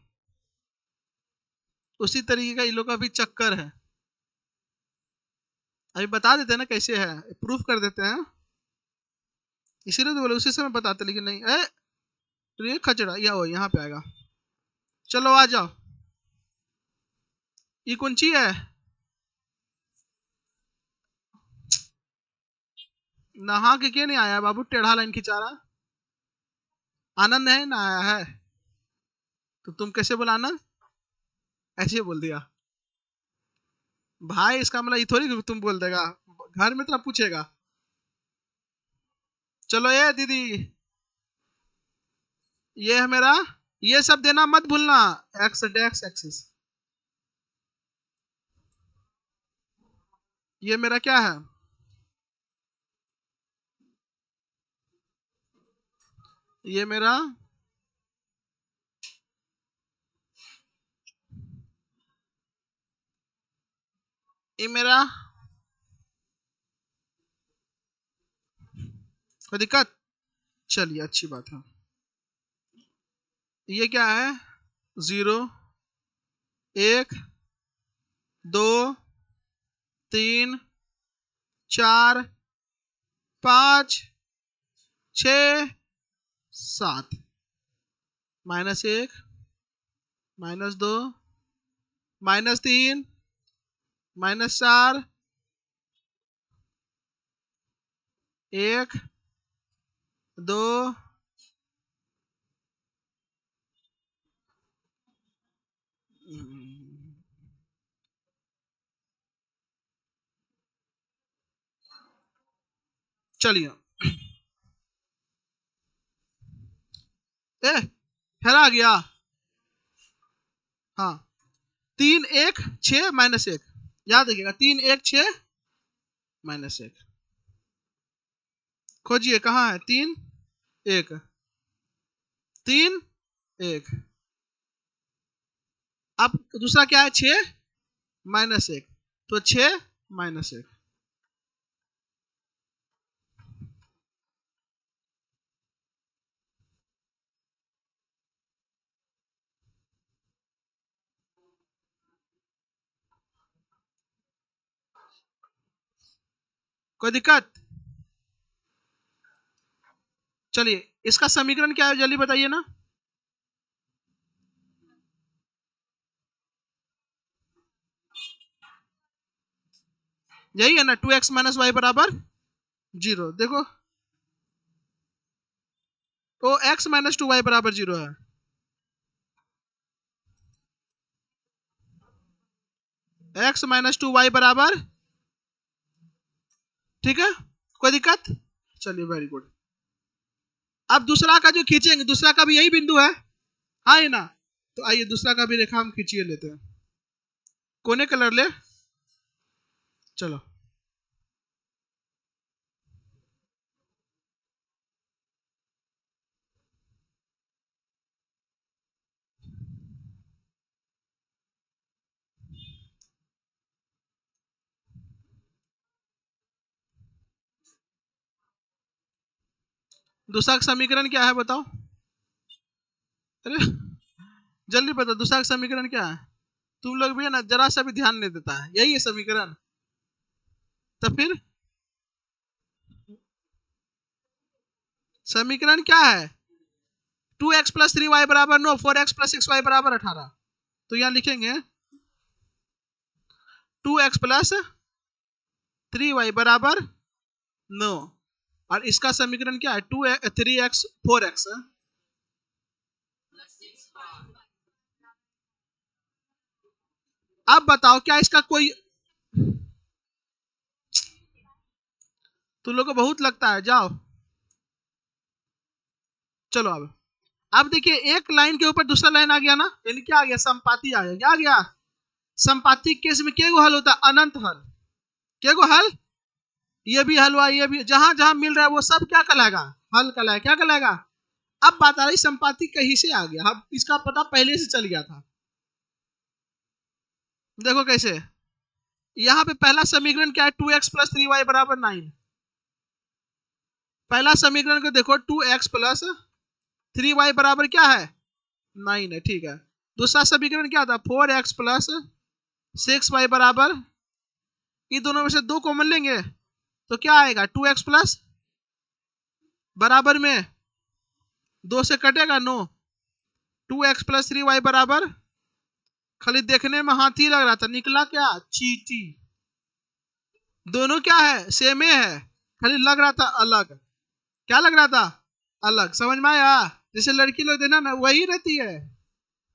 उसी तरीके का ये लोग का भी चक्कर है। अभी बता देते हैं ना कैसे है, प्रूफ कर देते हैं, इसीलिए तो बोले उसी समय बताते, लेकिन नहीं ये खचड़ा या वो यहाँ पे आएगा। चलो आ जाओ, ये कौन सी है, नहा के क्यों नहीं आया बाबू, टेढ़ा लाइन खिंचा रहा, आनंद है ना आया है, तो तुम कैसे बोला आनंद, ऐसे बोल दिया भाई, इसका मतलब ये थोड़ी तुम बोल देगा, घर में तो पूछेगा। चलो ये दीदी, ये है मेरा, ये सब देना मत भूलना, एक्स डेक्स एक्सिस, ये मेरा क्या है, ये मेरा ये मेरा, कोई दिक्कत, चलिए अच्छी बात है। ये क्या है 0 1 2 3 4 5 6 7, -1 -2 -3 -4 1 2 चलिए हेरा गया, हाँ 3 1 6 -1, याद रखिएगा 3 1 6 -1, खोजिए कहाँ है 3 1 3 1, अब दूसरा क्या है 6 -1, तो 6 -1, कोई दिक्कत। चलिए इसका समीकरण क्या है जल्दी बताइए ना, यही है ना 2x - y बराबर 0, देखो तो x - 2y बराबर 0 है, x - 2y बराबर, ठीक है कोई दिक्कत। चलिए वेरी गुड, अब दूसरा का जो खींचेंगे, दूसरा का भी यही बिंदु है, हाँ ना, तो आइए दूसरा का भी रेखा हम खींचिए लेते हैं, कोने कलर ले, चलो दूसरा का समीकरण क्या है बताओ, अरे जल्दी बताओ दूसरा का समीकरण क्या है, तुम लोग भी है ना जरा सा भी ध्यान नहीं देता है, यही है समीकरण, तो फिर समीकरण क्या है 2x + 3y बराबर 9, 4x + 6y बराबर 18, तो यहाँ लिखेंगे 2x प्लस 3y बराबर 9। और इसका समीकरण क्या है? 3x 4x। अब बताओ क्या इसका कोई, तुम लोग को बहुत लगता है, जाओ चलो। अब देखिए एक लाइन के ऊपर दूसरा लाइन आ गया ना, यानी क्या आ गया? संपाती आ गया। क्या आ गया? संपाती केस में क्या गो हल होता है? अनंत हल। क्या गो हल? ये भी हल हुआ, ये भी, जहां जहां मिल रहा है वो सब क्या कहलाएगा? हल कहलाएगा। क्या कहलाएगा? अब बात आ रही संपाती कहीं से आ गया, अब इसका पता पहले से चल गया था। देखो कैसे, यहाँ पे पहला समीकरण क्या है? 2x प्लस 3y बराबर 9। पहला समीकरण को देखो, 2x प्लस 3y बराबर क्या है? 9 है, ठीक है। दूसरा समीकरण क्या था? 4x प्लस 6y बराबर, ये दोनों में से दो कॉमन लेंगे तो क्या आएगा? 2x प्लस बराबर में 2 से कटेगा 9, 2x प्लस 3y बराबर, खाली देखने में हाथी लग रहा था, निकला क्या? चीटी। दोनों क्या है? सेम है, खाली लग रहा था अलग। क्या लग रहा था? अलग। समझ में आया? जैसे लड़की लोग देना ना वही रहती है,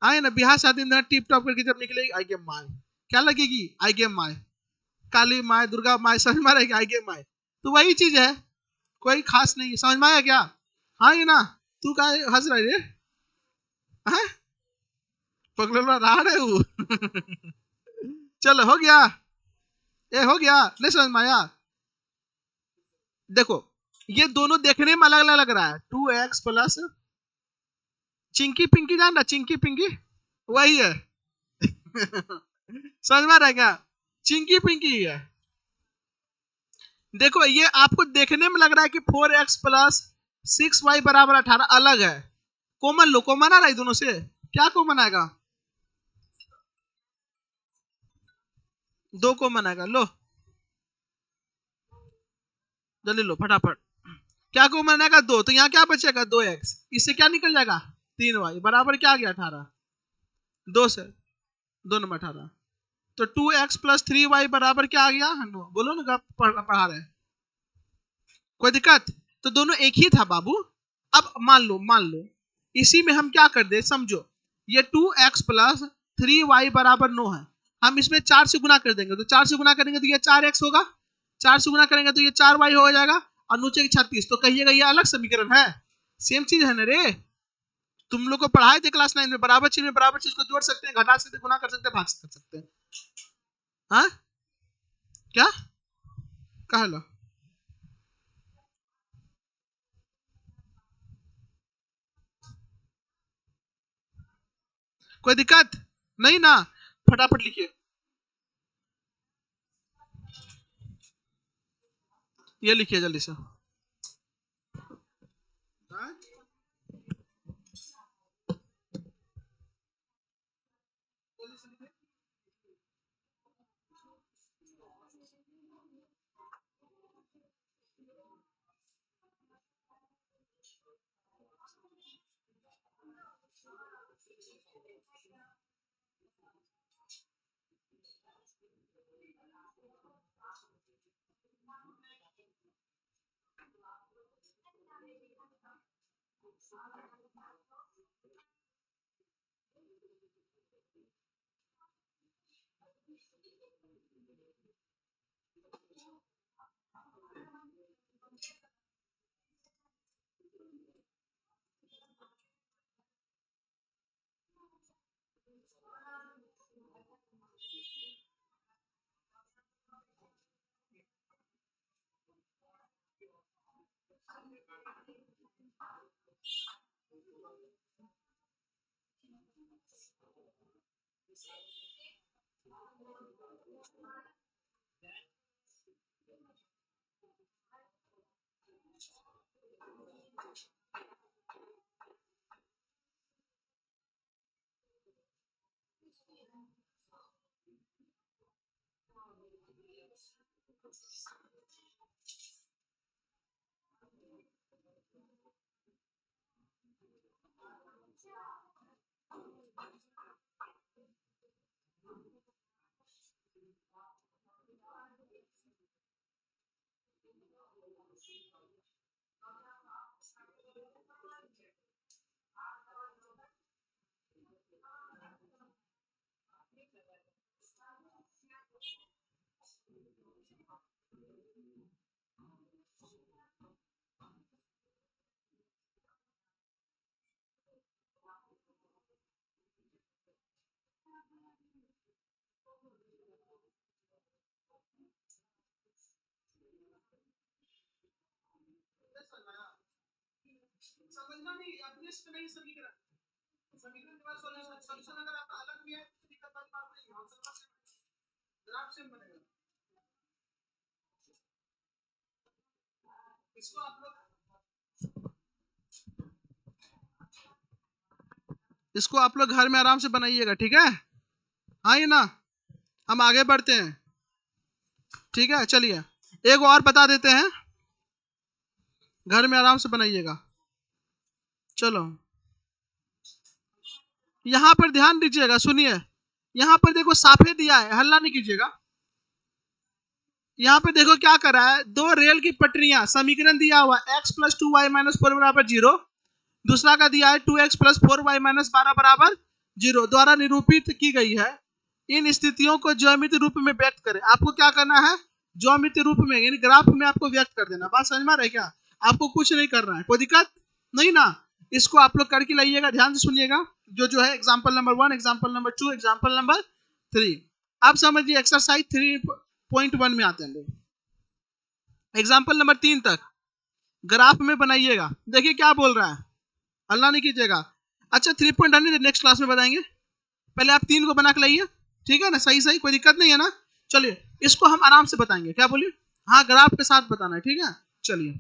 आए ना बिहार शादी में टिप टॉप करके जब निकलेगी आई गेम माई, क्या लगेगी? आई गेम माई, काली माई, दुर्गा माई, समझ में आएगी? आई गेम माई, तो वही चीज है, कोई खास नहीं है। समझ में आया क्या? हाँ ये ना, तू का हंस रही रे? हाँ? पगला रहा है वो। चलो हो गया, ये हो गया, नहीं समझ में आया? देखो ये दोनों देखने में अलग अलग लग रहा है। 2x प्लस, चिंकी पिंकी जान रहा? चिंकी पिंकी वही है। समझ में आ रहा है क्या? चिंकी पिंकी ही है। देखो ये आपको देखने में लग रहा है कि 4x प्लस 6y बराबर 18 अलग है। कॉमन लो, कॉमन आ रहा है दोनों से, क्या कॉमन आएगा? दो कॉमन आएगा, लो जल्दी लो फटाफट। क्या कॉमन आएगा? दो, तो यहाँ क्या बचेगा? 2x, इससे क्या निकल जाएगा? 3y बराबर क्या आ गया? 18। दो से दोनों में 18, तो 2x प्लस 3y बराबर क्या आ गया? बोलो ना, पढ़ा रहे हैं, कोई दिक्कत? तो दोनों एक ही था बाबू। अब मान लो इसी में हम क्या कर दे, समझो, ये 2x प्लस 3y बराबर 9 है, हम इसमें 4 से गुना कर देंगे, तो 4 से गुना करेंगे तो ये 4x होगा, 4 से गुना करेंगे तो ये 4y हो जाएगा, और नीचे की 36, तो कहिएगा ये अलग समीकरण है? सेम चीज है ना रे? तुम लोग को पढ़ाए थे क्लास 9 में, बराबर चीज को जोड़ सकते हैं, घटा सकते हैं, गुना कर सकते हैं, भाग कर सकते हैं। हाँ क्या कह लो? कोई दिक्कत नहीं ना? फटाफट लिखिए, ये लिखिए जल्दी से। हाँ? समझना नहीं, अपने से नहीं समीकरण, समीकरण के बाद सॉल्यूशन, सॉल्यूशन अगर आपका अलग भी है तो दिक्कत वाली बात नहीं है, आंसर ग्राफ सेम बनेगा। इसको आप लोग घर में आराम से बनाइएगा, ठीक है? हाँ ये ना, हम आगे बढ़ते हैं, ठीक है? चलिए एक और बता देते हैं, घर में आराम से बनाइएगा। चलो यहां पर ध्यान दीजिएगा, सुनिए, यहां पर देखो साफे दिया है, हल्ला नहीं कीजिएगा। यहाँ पे देखो क्या कर रहा है, दो रेल की पटरियां, समीकरण दिया हुआ x प्लस 2y माइनस 4 बराबर 0, दूसरा का दिया है 2x प्लस 4y माइनस 12 बराबर 0 द्वारा निरूपित की गई है। इन स्थितियों को ज्यामितीय रूप में व्यक्त करें। आपको क्या करना है, ज्यामितीय रूप में यानी ग्राफ में आपको व्यक्त कर देना। बात समझ में आ रहा है क्या? आपको कुछ नहीं करना है, कोई दिक्कत नहीं ना। इसको आप लोग करके लाइएगा, ध्यान से सुनिएगा। जो है example number 1, example number 2, example number 3। आप समझिए एक्सरसाइज 3.1 में आते हैं लोग। एग्जाम्पल नंबर 3 तक ग्राफ में बनाइएगा। देखिए क्या बोल रहा है, हल्ला नहीं कीजिएगा। अच्छा 3.1 नेक्स्ट क्लास में बताएंगे, पहले आप 3 को बना के लाइए, ठीक है ना? सही सही, कोई दिक्कत नहीं है ना? चलिए इसको हम आराम से बताएंगे। क्या बोलिए? हाँ ग्राफ के साथ बताना है, ठीक है? चलिए